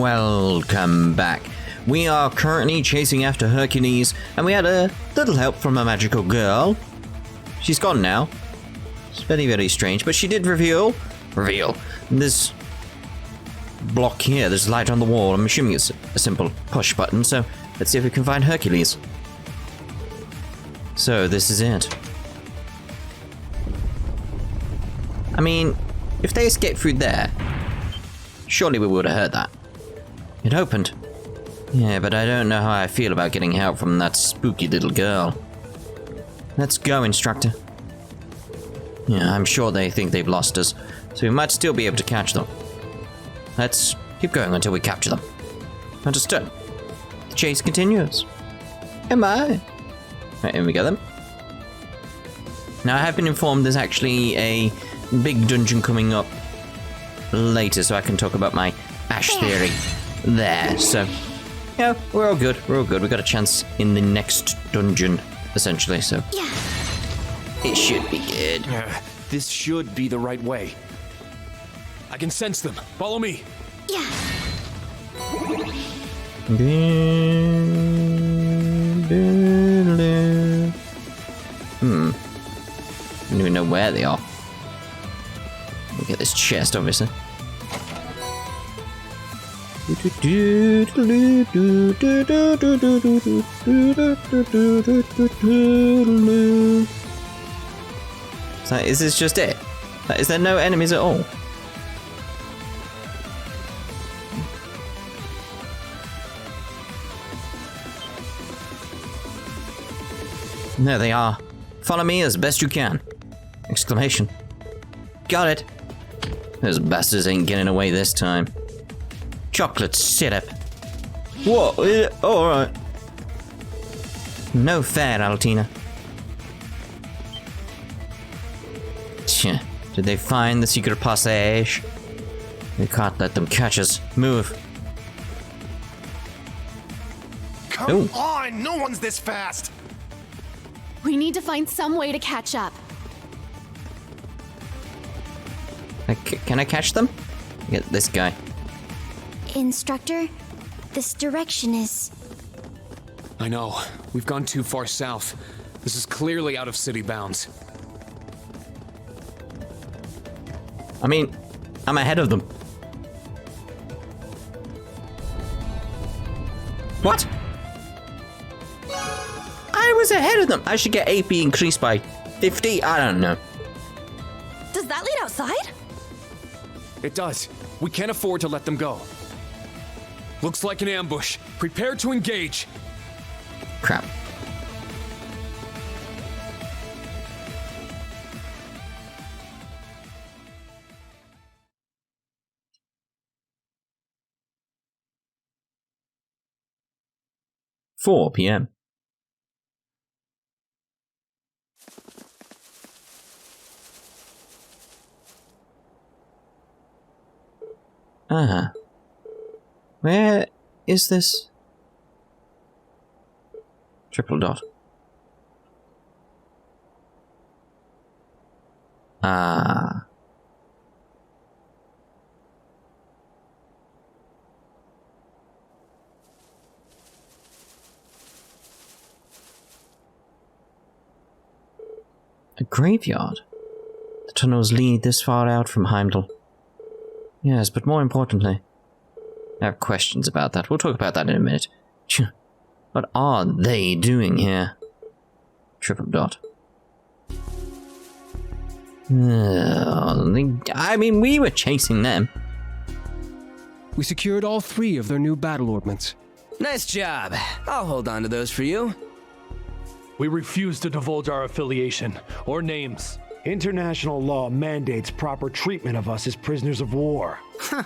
Welcome back. We are currently chasing after Hercules, and we had a little help from a magical girl. She's gone now. It's very, very strange, but she did reveal this block here. There's light on the wall. I'm assuming it's a simple push button, so let's see if we can find Hercules. So this is it. I mean, if they escaped through there, surely we would have heard that. It opened. Yeah, but I don't know how I feel about getting help from that spooky little girl. Let's go, instructor. Yeah, I'm sure they think they've lost us, so we might still be able to catch them. Let's keep going until we capture them. Understood. The chase continues. Am I? Right, here we go then. Now, I have been informed there's actually a big dungeon coming up later, so I can talk about my Ash theory there. So, yeah, we're all good. We're all good. We got a chance in the next dungeon, essentially, so Yeah. it should be good. This should be the right way. I can sense them. Follow me. Yeah. I don't even know where they are. We'll get this chest, obviously. So is this just it? Is there no enemies at all? There they are. Follow me as best you can. Exclamation. Got it. Those bastards ain't getting away this time. Chocolate syrup. Whoa, alright. No fair, Altina. Tch, did they find the secret passage? We can't let them catch us. Move. Come on! No one's this fast! We need to find some way to catch up. Can I catch them? Get this guy. Instructor, this direction is... I know. We've gone too far south. This is clearly out of city bounds. I mean, I'm ahead of them. What? I was ahead of them. I should get AP increased by 50. I don't know. Does that lead outside? It does. We can't afford to let them go. Looks like an ambush. Prepare to engage. Crap. (4 p.m.) Where is this? Triple dot. A graveyard? The tunnels lead this far out from Heimdall. Yes, but more importantly, I have questions about that. We'll talk about that in a minute. What are they doing here? Triple dot. I mean, we were chasing them. We secured all 3 of their new battle ordnance. Nice job. I'll hold on to those for you. We refuse to divulge our affiliation or names. International law mandates proper treatment of us as prisoners of war. Huh.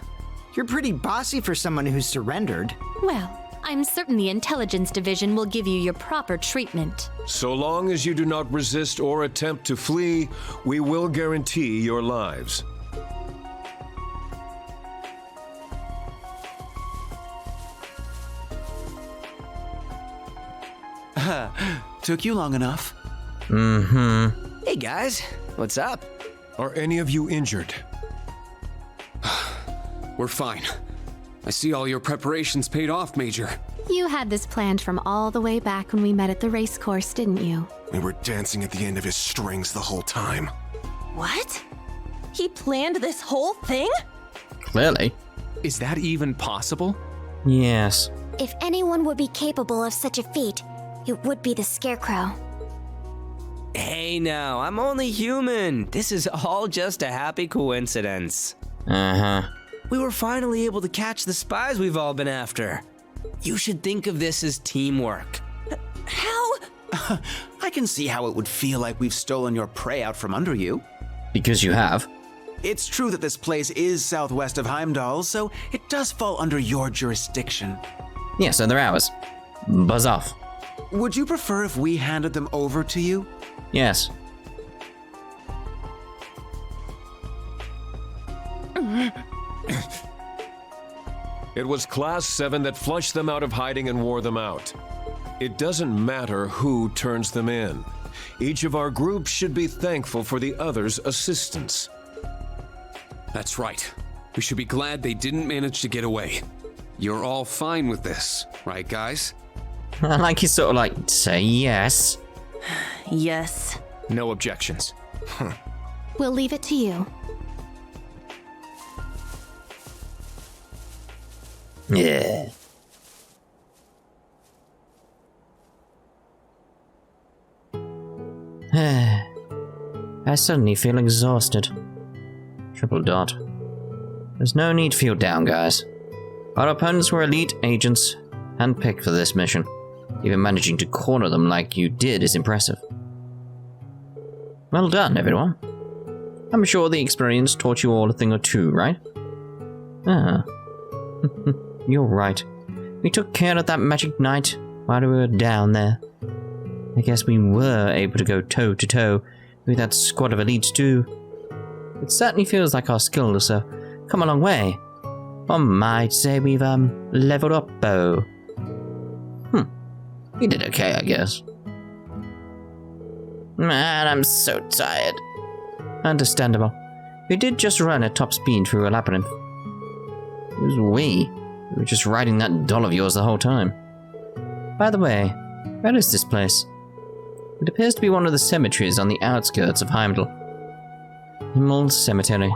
You're pretty bossy for someone who's surrendered. Well, I'm certain the Intelligence Division will give you your proper treatment. So long as you do not resist or attempt to flee, we will guarantee your lives. Took you long enough. Mm-hmm. Hey guys, what's up? Are any of you injured? We're fine. I see all your preparations paid off, Major. You had this planned from all the way back when we met at the race course, didn't you? We were dancing at the end of his strings the whole time. What? He planned this whole thing? Clearly. Is that even possible? Yes. If anyone would be capable of such a feat, it would be the Scarecrow. Hey now, I'm only human. This is all just a happy coincidence. Uh-huh. We were finally able to catch the spies we've all been after. You should think of this as teamwork. How? I can see how it would feel like we've stolen your prey out from under you. Because you have. It's true that this place is southwest of Heimdall, so it does fall under your jurisdiction. Yeah, so they're ours. Buzz off. Would you prefer if we handed them over to you? Yes. It was Class VII that flushed them out of hiding and wore them out. It doesn't matter who turns them in. Each of our groups should be thankful for the other's assistance. That's right. We should be glad they didn't manage to get away. You're all fine with this, right, guys? I like you sort of like, say yes. Yes. No objections. We'll leave it to you. Yeah. I suddenly feel exhausted. Triple dot. There's no need to feel down, guys. Our opponents were elite agents, handpicked for this mission. Even managing to corner them like you did is impressive. Well done, everyone. I'm sure the experience taught you all a thing or two, right? Ah. You're right. We took care of that magic knight while we were down there. I guess we were able to go toe-to-toe with that squad of elites too. It certainly feels like our skills have come a long way. One might say we've, leveled up, Bo. We did okay, I guess. Man, I'm so tired. Understandable. We did just run at top speed through a labyrinth. It was we. We were just riding that doll of yours the whole time. By the way, where is this place? It appears to be one of the cemeteries on the outskirts of Heimdall. Himmel Cemetery.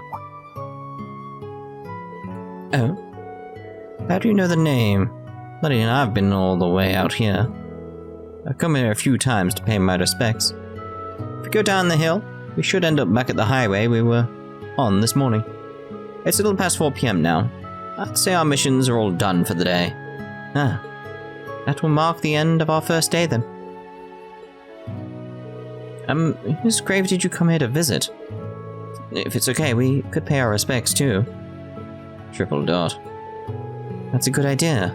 Oh? How do you know the name? Bloody and I've been all the way out here. I've come here a few times to pay my respects. If we go down the hill, we should end up back at the highway we were on this morning. It's a little past 4 PM now. I'd say our missions are all done for the day. Ah, that will mark the end of our first day then. Whose grave did you come here to visit? If it's okay, we could pay our respects too. Triple dot. That's a good idea.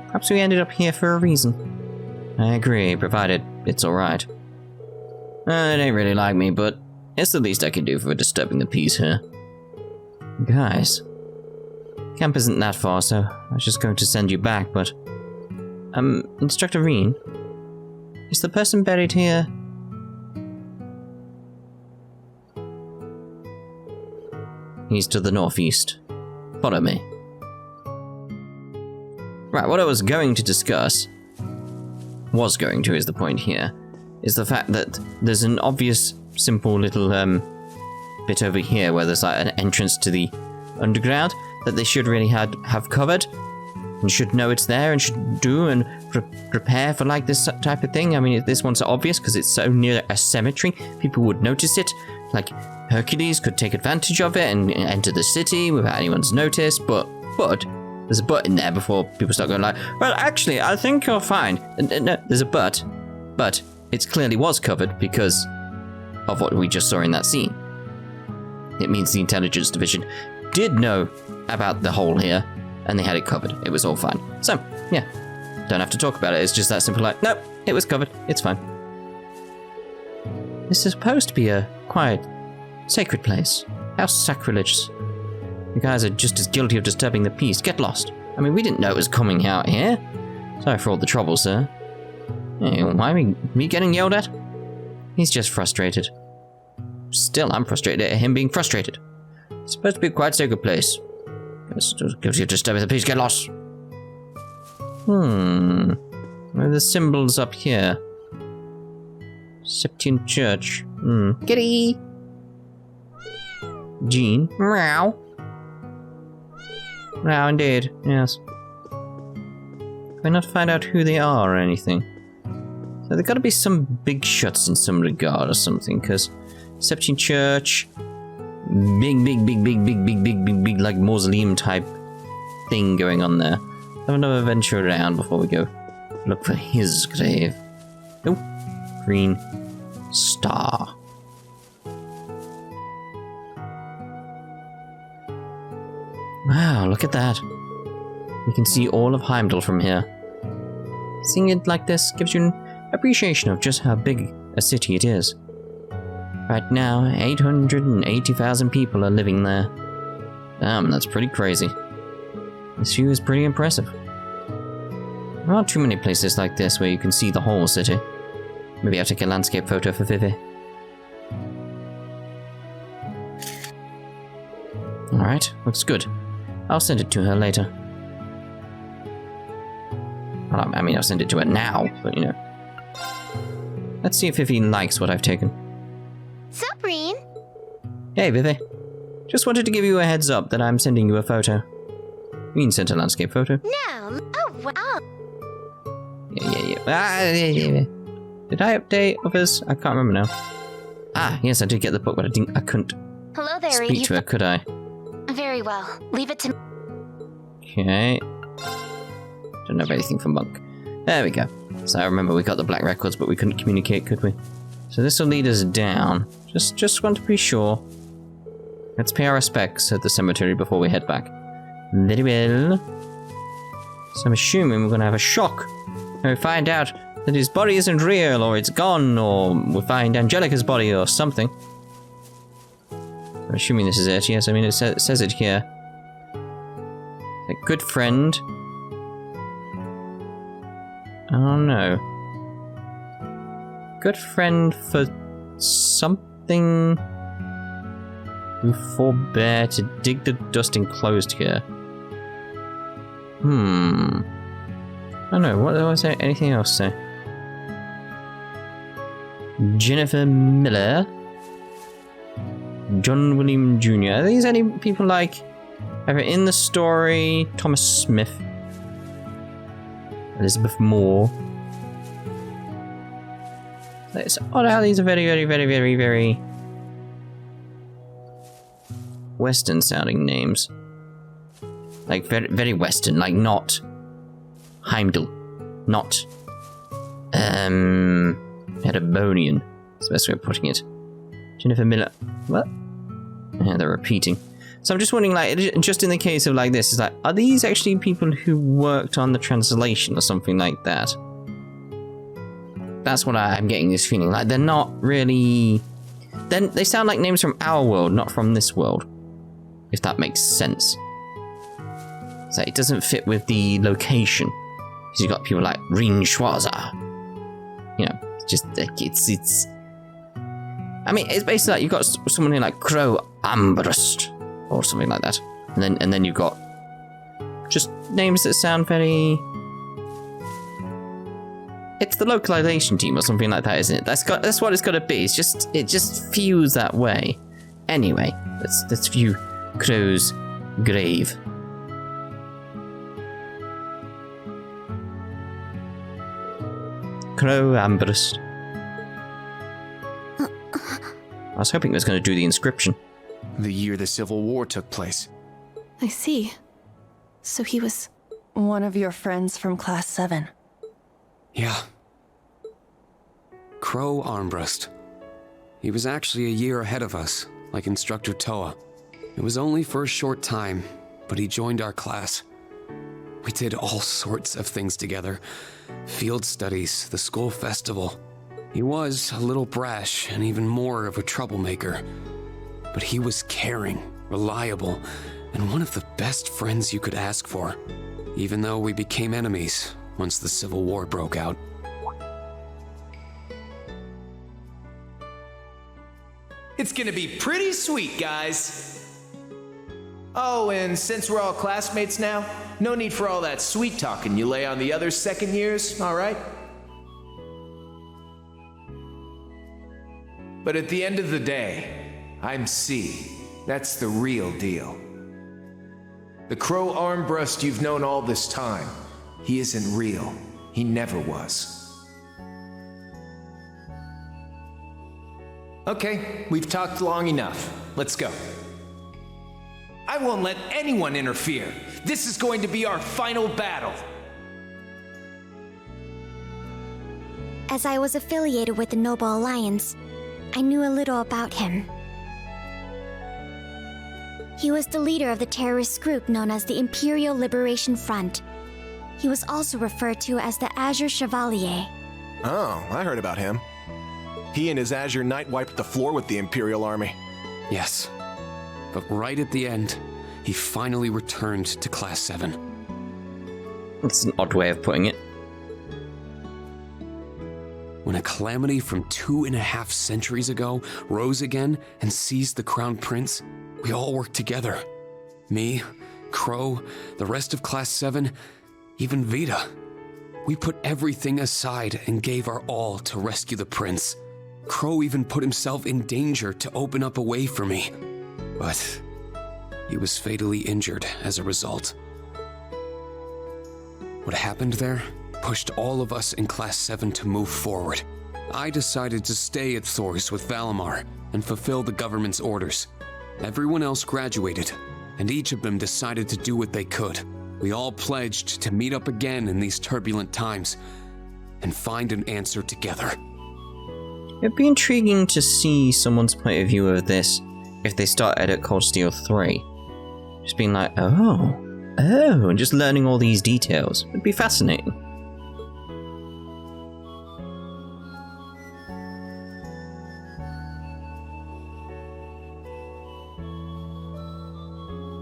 Perhaps we ended up here for a reason. I agree, provided it's alright. It ain't really like me, but it's the least I can do for disturbing the peace here. Guys, camp isn't that far, so I was just going to send you back, but... Instructor Rean, is the person buried here? He's to the northeast. Follow me. Right, what I was going to discuss, is the point here, is the fact that there's an obvious, simple little bit over here where there's like an entrance to the underground that they should really have covered and should know it's there and should do and prepare for like this type of thing. I mean, this one's obvious because it's so near a cemetery, people would notice it. Like Hercules could take advantage of it and enter the city without anyone's notice, but there's a but in there before people start going like, well, actually, I think you're fine. No, there's a but it clearly was covered because of what we just saw in that scene. It means the intelligence division did know about the hole here, and they had it covered. It was all fine. So, yeah, don't have to talk about it. It's just that simple like, nope, it was covered. It's fine. This is supposed to be a quiet, sacred place. How sacrilegious. You guys are just as guilty of disturbing the peace. Get lost. I mean, we didn't know it was coming out here. Sorry for all the trouble, sir. Hey, why are we getting yelled at? He's just frustrated. Still, I'm frustrated at him being frustrated. It's supposed to be a quite sacred place. Gives you disturbance. Please get lost. Where are the symbols up here? Septine Church. Kitty! Jean. Meow. Meow, indeed. Yes. Can I not find out who they are or anything? So there gotta be some big shots in some regard or something, because Septine Church, big, like mausoleum type thing going on there. Have another venture around before we go look for his grave. Oh, green star. Wow, look at that. You can see all of Heimdall from here. Seeing it like this gives you an appreciation of just how big a city it is. Right now, 880,000 people are living there. Damn, that's pretty crazy. This view is pretty impressive. There aren't too many places like this where you can see the whole city. Maybe I'll take a landscape photo for Vivi. Alright, looks good. I'll send it to her later. Well, I mean, I'll send it to her now, but you know. Let's see if Vivi likes what I've taken. Sup, Rean? Hey, Vivi. Just wanted to give you a heads up that I'm sending you a photo. Rean sent a landscape photo. No. Oh, wow. Yeah. Did I update others? I can't remember now. Ah, yes, I did get the book, but I couldn't Hello there, speak to her, could I? Very well. Leave it to me. Okay. Don't have anything for Monk. There we go. So I remember we got the black records, but we couldn't communicate, could we? So this will lead us down. Just want to be sure. Let's pay our respects at the cemetery before we head back. Very well. So I'm assuming we're going to have a shock. And we find out that his body isn't real, or it's gone, or we find Angelica's body, or something. I'm assuming this is it. Yes, I mean, it says it here. A good friend. Oh no. Good friend for something who forbear to dig the dust enclosed here. I don't know, what do I say? Anything else say? Jennifer Miller. John William Jr. Are these any people like either in the story? Thomas Smith. Elizabeth Moore. It's odd how these are very Western sounding names. Like very Western, like not Heimdall. Not Erebonian. That's the best way of putting it. Jennifer Miller. What? Yeah, they're repeating. So I'm just wondering, like, just in the case of like this, is like, are these actually people who worked on the translation or something like that? That's what I'm getting this feeling. Like, they're not really... Then they sound like names from our world, not from this world. If that makes sense. So it doesn't fit with the location. Because you've got people like Rean Schwarzer. You know, just like it's... I mean, it's basically like you've got someone here like Crow Ambrust or something like that, and then you've got just names that sound very. It's the localization team or something like that, isn't it? That's what it's got to be. It just feels that way. Anyway, let's view Crow's grave. Crow Ambrust. I was hoping it was going to do the inscription. The year the Civil War took place. I see. So he was... one of your friends from Class VII. Yeah. Crow Armbrust. He was actually a year ahead of us, like Instructor Towa. It was only for a short time, but he joined our class. We did all sorts of things together. Field studies, the school festival. He was a little brash and even more of a troublemaker. But he was caring, reliable, and one of the best friends you could ask for. Even though we became enemies once the Civil War broke out. It's gonna be pretty sweet, guys. Oh, and since we're all classmates now, no need for all that sweet talking you lay on the other second years, alright? But at the end of the day, I'm C. That's the real deal. The crow armbrust you've known all this time, he isn't real. He never was. Okay, we've talked long enough. Let's go. I won't let anyone interfere. This is going to be our final battle. As I was affiliated with the Noble Alliance, I knew a little about him. He was the leader of the terrorist group known as the Imperial Liberation Front. He was also referred to as the Azure Chevalier. Oh, I heard about him. He and his Azure Knight wiped the floor with the Imperial Army. Yes. But right at the end, he finally returned to Class 7. That's an odd way of putting it. When a calamity from 2.5 centuries ago rose again and seized the Crown Prince, we all worked together. Me, Crow, the rest of Class 7, even Vita. We put everything aside and gave our all to rescue the prince. Crow even put himself in danger to open up a way for me. But he was fatally injured as a result. What happened there pushed all of us in Class 7 to move forward. I decided to stay at Thors with Valimar and fulfill the government's orders. Everyone else graduated, and each of them decided to do what they could. We all pledged to meet up again in these turbulent times and find an answer together. It'd be intriguing to see someone's point of view of this if they started at Cold Steel 3. Just being like, oh, and just learning all these details. It'd be fascinating.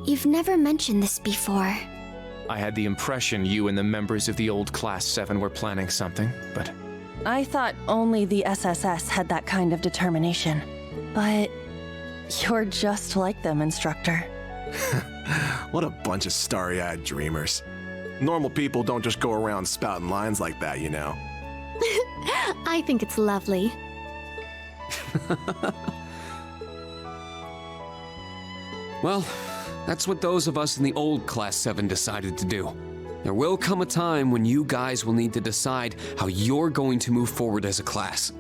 You've never mentioned this before. I had the impression you and the members of the old Class 7 were planning something, but... I thought only the SSS had that kind of determination. But you're just like them, Instructor. What a bunch of starry-eyed dreamers. Normal people don't just go around spouting lines like that, you know. I think it's lovely. Well, that's what those of us in the old Class 7 decided to do. There will come a time when you guys will need to decide how you're going to move forward as a class.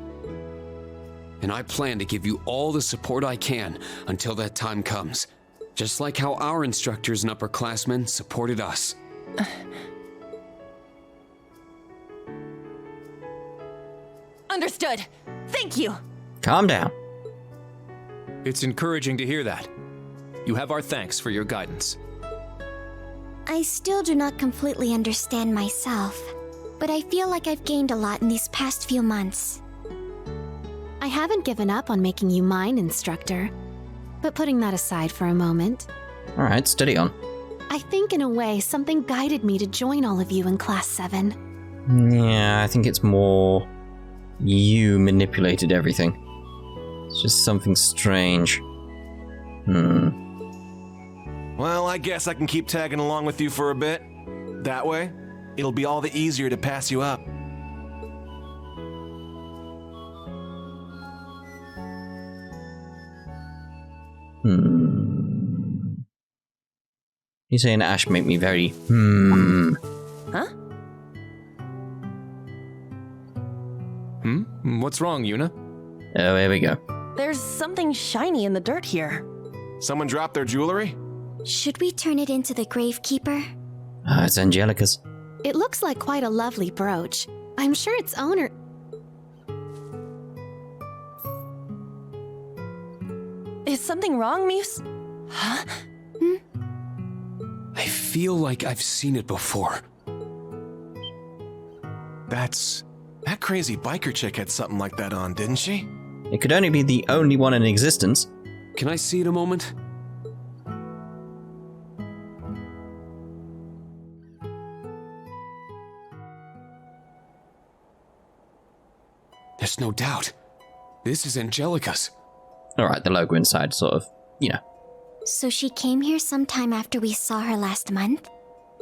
And I plan to give you all the support I can until that time comes. Just like how our instructors and upperclassmen supported us. Understood. Thank you. Calm down. It's encouraging to hear that. You have our thanks for your guidance. I still do not completely understand myself, but I feel like I've gained a lot in these past few months. I haven't given up on making you mine, Instructor. But putting that aside for a moment... Alright, steady on. I think in a way something guided me to join all of you in Class 7. Yeah, I think it's more... you manipulated everything. It's just something strange. Well, I guess I can keep tagging along with you for a bit. That way, it'll be all the easier to pass you up. You saying Ash make me very Huh? What's wrong, Yuna? Oh, here we go. There's something shiny in the dirt here. Someone dropped their jewelry? Should we turn it into the Gravekeeper? Ah, it's Angelica's. It looks like quite a lovely brooch. I'm sure its owner... Is something wrong, Muse? Huh? I feel like I've seen it before. That crazy biker chick had something like that on, didn't she? It could only be the only one in existence. Can I see it a moment? There's no doubt. This is Angelica's. Alright, the logo inside sort of, you know, So she came here sometime after we saw her last month?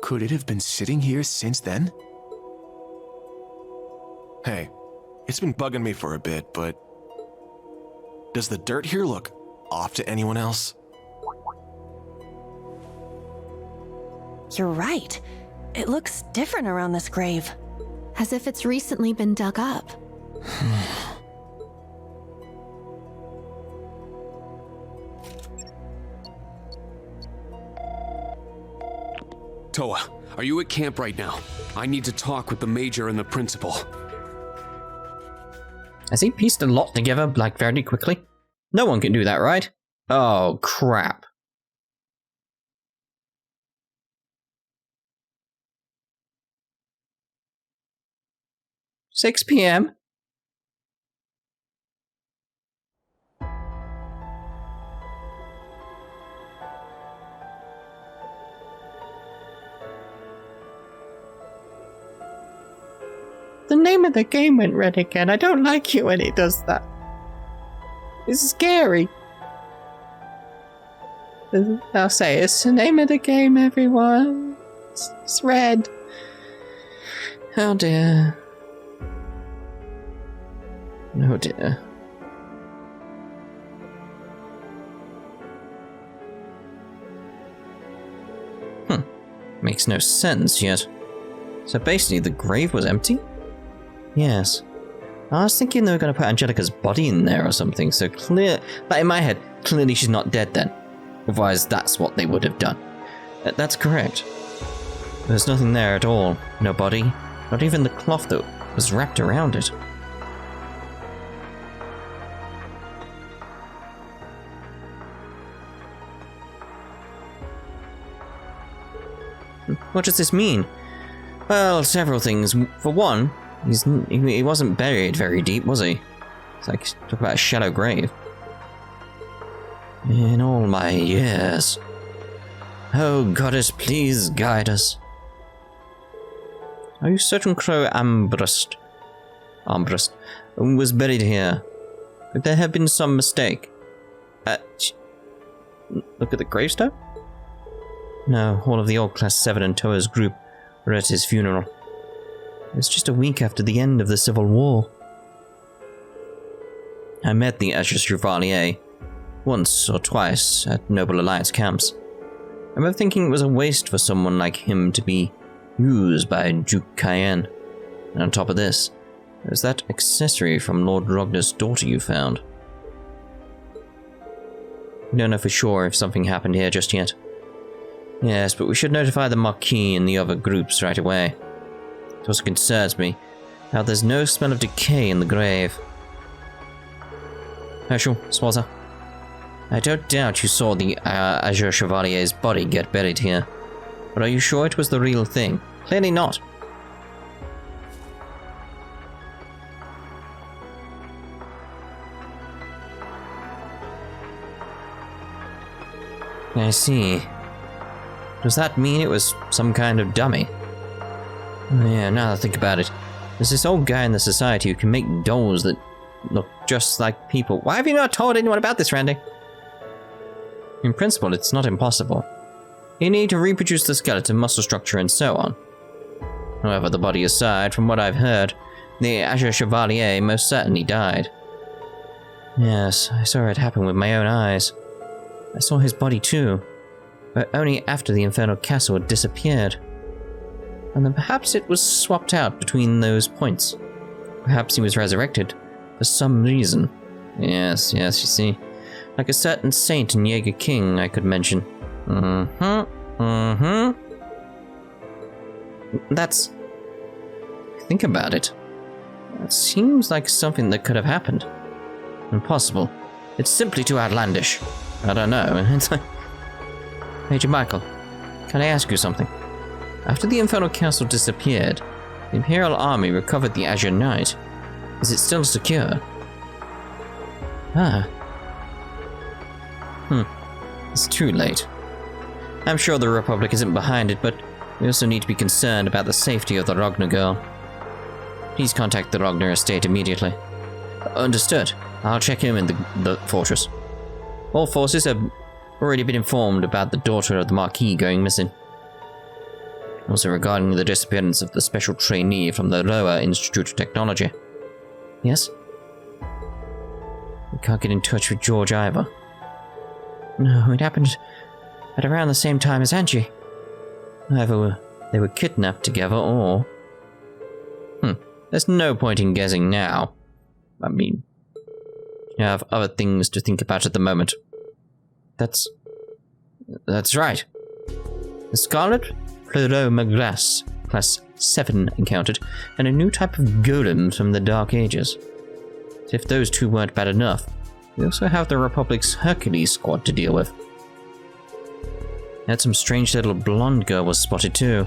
Could it have been sitting here since then? Hey, it's been bugging me for a bit, but does the dirt here look off to anyone else? You're right. It looks different around this grave. As if it's recently been dug up. Towa, are you at camp right now? I need to talk with the major and the principal. Has he pieced a lot together, like, very quickly? No one can do that, right? Oh, crap. "6 p.m.? The name of the game went red again. I don't like it when it does that. It's scary. I'll say it's the name of the game, everyone. It's red. Oh dear. Oh dear. Makes no sense yet. So basically the grave was empty? Yes. I was thinking they were going to put Angelica's body in there or something, so clear... Like in my head, clearly she's not dead then. Otherwise that's what they would have done. That's correct. There's nothing there at all. No body. Not even the cloth that was wrapped around it. What does this mean? Well, several things. For one, he wasn't buried very deep, was he? It's like, talk about a shallow grave. In all my years. Oh, goddess, please guide us. Are you certain Crow Armbrust was buried here? Could there have been some mistake? Look at the gravestone? No, all of the old Class VII and Towa's group were at his funeral. It was just a week after the end of the Civil War. I met the Azure Chevalier once or twice at Noble Alliance camps. I remember thinking it was a waste for someone like him to be used by Duke Cayenne. And on top of this, there's that accessory from Lord Rogner's daughter you found. We don't know for sure if something happened here just yet. Yes, but we should notify the Marquis and the other groups right away. It also concerns me how there's no smell of decay in the grave. Herschel, Swaza, I don't doubt you saw the Azure Chevalier's body get buried here. But are you sure it was the real thing? Clearly not. I see. Does that mean it was some kind of dummy? Yeah, now that I think about it, there's this old guy in the society who can make dolls that look just like people. Why have you not told anyone about this, Randy? In principle, it's not impossible. You need to reproduce the skeleton, muscle structure, and so on. However, the body aside, from what I've heard, the Azure Chevalier most certainly died. Yes, I saw it happen with my own eyes. I saw his body too, but only after the Infernal Castle had disappeared. And then perhaps it was swapped out between those points. Perhaps he was resurrected, for some reason. Yes, you see. Like a certain saint in Jaeger King, I could mention. That's... Think about it. It seems like something that could have happened. Impossible. It's simply too outlandish. I don't know. It's like... Major Michael, can I ask you something? After the Infernal Castle disappeared, the Imperial Army recovered the Azure Knight. Is it still secure? It's too late. I'm sure the Republic isn't behind it, but we also need to be concerned about the safety of the Rogner girl. Please contact the Rogner estate immediately. Understood. I'll check him in the fortress. All forces have already been informed about the daughter of the Marquis going missing. Also regarding the disappearance of the special trainee from the Lower Institute of Technology. Yes? We can't get in touch with George either. No, it happened at around the same time as Angie. Either they were kidnapped together or... There's no point in guessing now. I mean, you have other things to think about at the moment. That's right. The Scarlet Ouroboros, Class VII encountered, and a new type of golem from the Dark Ages. As if those two weren't bad enough, we also have the Republic's Hercules squad to deal with. And some strange little blonde girl was spotted too.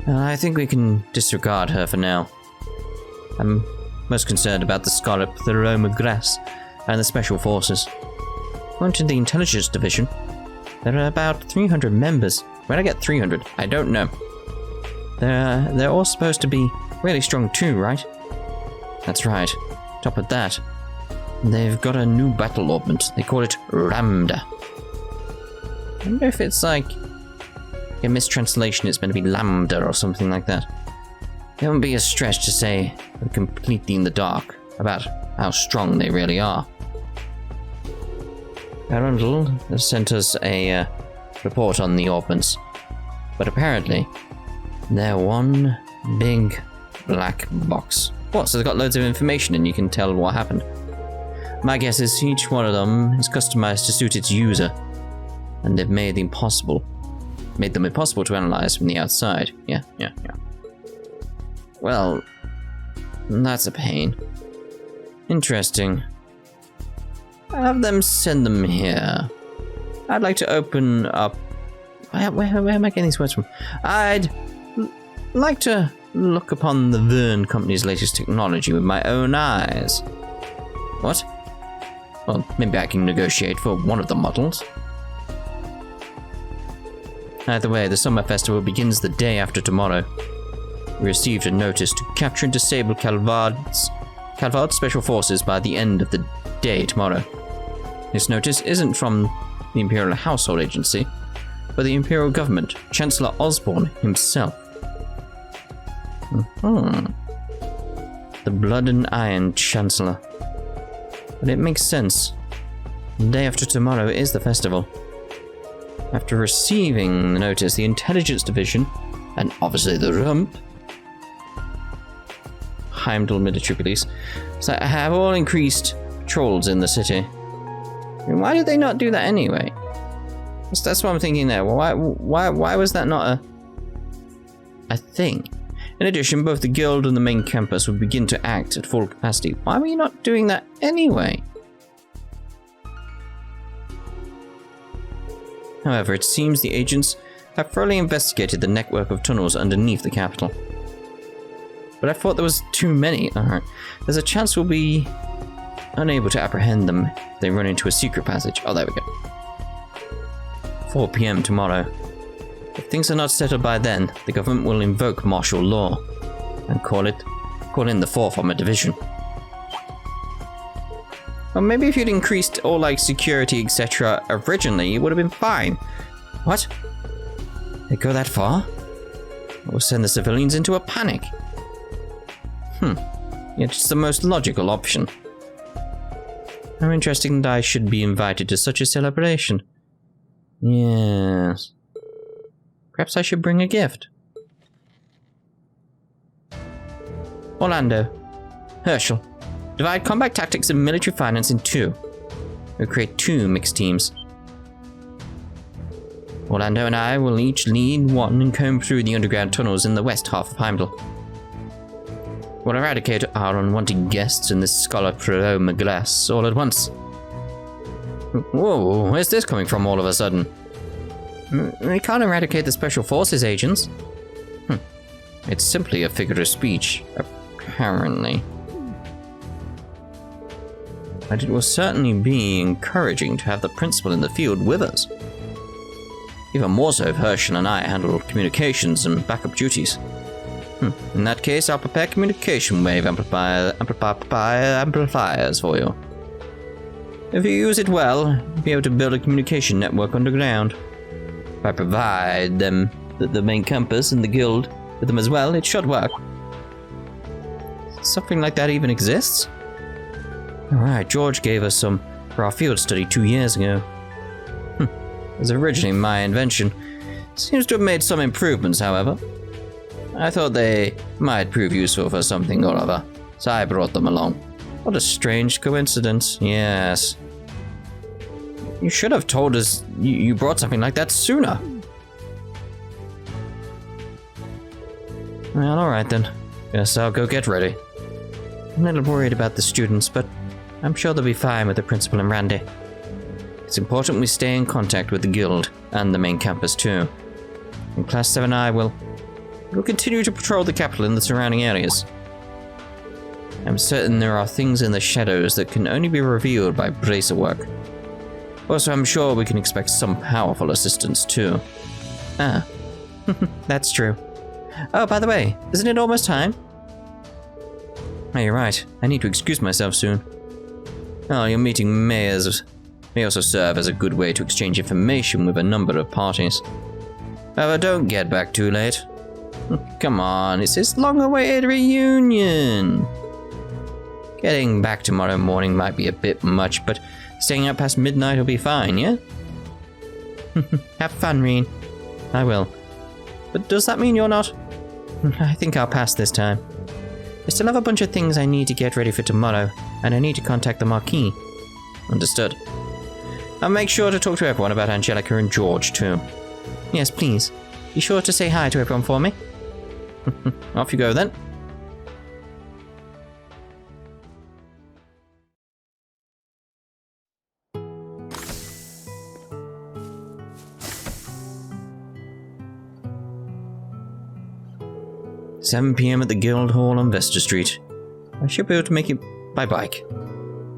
I think we can disregard her for now. I'm most concerned about the Scarlet Ouroboros and the Special Forces. According to the Intelligence Division, there are about 300 members. Where'd I get 300? I don't know. They're all supposed to be really strong too, right? That's right. Top of that, they've got a new battle augment. They call it Ramda. I wonder if it's like a mistranslation. It's meant to be Lambda or something like that. It wouldn't be a stretch to say we're completely in the dark about how strong they really are. Arundel has sent us a report on the augments, but apparently they're one big black box. What, so they've got loads of information and you can tell what happened? My guess is each one of them is customized to suit its user, and they've made them impossible to analyze from the outside. Yeah. Well, that's a pain. Interesting. Have them send them here. I'd like to open up... Where am I getting these words from? I'd like to look upon the Verne Company's latest technology with my own eyes. What? Well, maybe I can negotiate for one of the models. Either way, the Summer Festival begins the day after tomorrow. We received a notice to capture and disable Calvard's special forces by the end of the day tomorrow. This notice isn't from the Imperial Household Agency, but the Imperial Government, Chancellor Osborne himself. The Blood and Iron Chancellor. But it makes sense. The day after tomorrow is the festival. After receiving the notice, the Intelligence Division, and obviously the Rump, Heimdall Military Police, have all increased patrols in the city. I mean, why did they not do that anyway? That's what I'm thinking there. Well, why was that not a thing? In addition, both the guild and the main campus would begin to act at full capacity. Why were you not doing that anyway? However, it seems the agents have thoroughly investigated the network of tunnels underneath the capital. But I thought there was too many. Alright. There's a chance we'll be unable to apprehend them if they run into a secret passage. Oh, there we go. 4 PM tomorrow. If things are not settled by then, the government will invoke martial law and call in the 4th Armored Division. Well, maybe if you'd increased all security, etc. originally, it would have been fine. What? They go that far? It will send the civilians into a panic. It's the most logical option. How interesting that I should be invited to such a celebration. Yes. Perhaps I should bring a gift. Orlando. Herschel. Divide combat tactics and military finance in 2. We'll create 2 mixed teams. Orlando and I will each lead one and comb through the underground tunnels in the west half of Heimdall. We'll eradicate our unwanted guests in this Scholar Pro Maglass all at once. Whoa, where's this coming from all of a sudden? We can't eradicate the Special Forces agents. It's simply a figure of speech, apparently. But it will certainly be encouraging to have the principal in the field with us. Even more so if Herschel and I handle communications and backup duties. In that case, I'll prepare communication wave amplifiers for you. If you use it well, you'll be able to build a communication network underground. If I provide them the main compass and the guild with them as well, it should work. Something like that even exists? Alright, George gave us some for our field study 2 years ago. It was originally my invention. Seems to have made some improvements, however. I thought they might prove useful for something or other, so I brought them along. What a strange coincidence, yes. You should have told us you brought something like that sooner. Well, alright then. Guess I'll go get ready. I'm a little worried about the students, but I'm sure they'll be fine with the principal and Randy. It's important we stay in contact with the guild and the main campus too. And Class 7 and I will continue to patrol the capital and the surrounding areas. I'm certain there are things in the shadows that can only be revealed by bracer work. Also, I'm sure we can expect some powerful assistance too. Ah, that's true. Oh, by the way, isn't it almost time? Oh, you're right. I need to excuse myself soon. Oh, your meeting may also serve as a good way to exchange information with a number of parties. However, don't get back too late. Come on, it's this long-awaited reunion. Getting back tomorrow morning might be a bit much, but staying out past midnight will be fine, yeah? Have fun, Rean. I will. But does that mean you're not? I think I'll pass this time. I still have a bunch of things I need to get ready for tomorrow, and I need to contact the Marquis. Understood. I'll make sure to talk to everyone about Angelica and George, too. Yes, please. Be sure to say hi to everyone for me. Off you go, then. "7 p.m. at the Guild Hall on Vesta Street. I should be able to make it by bike.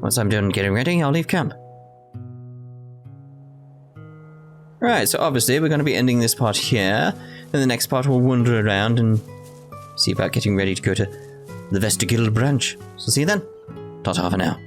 Once I'm done getting ready, I'll leave camp." Right, so obviously we're going to be ending this part here. In the next part we'll wander around and see about getting ready to go to the Vesta Guild branch. So see you then. Ta-ta for now.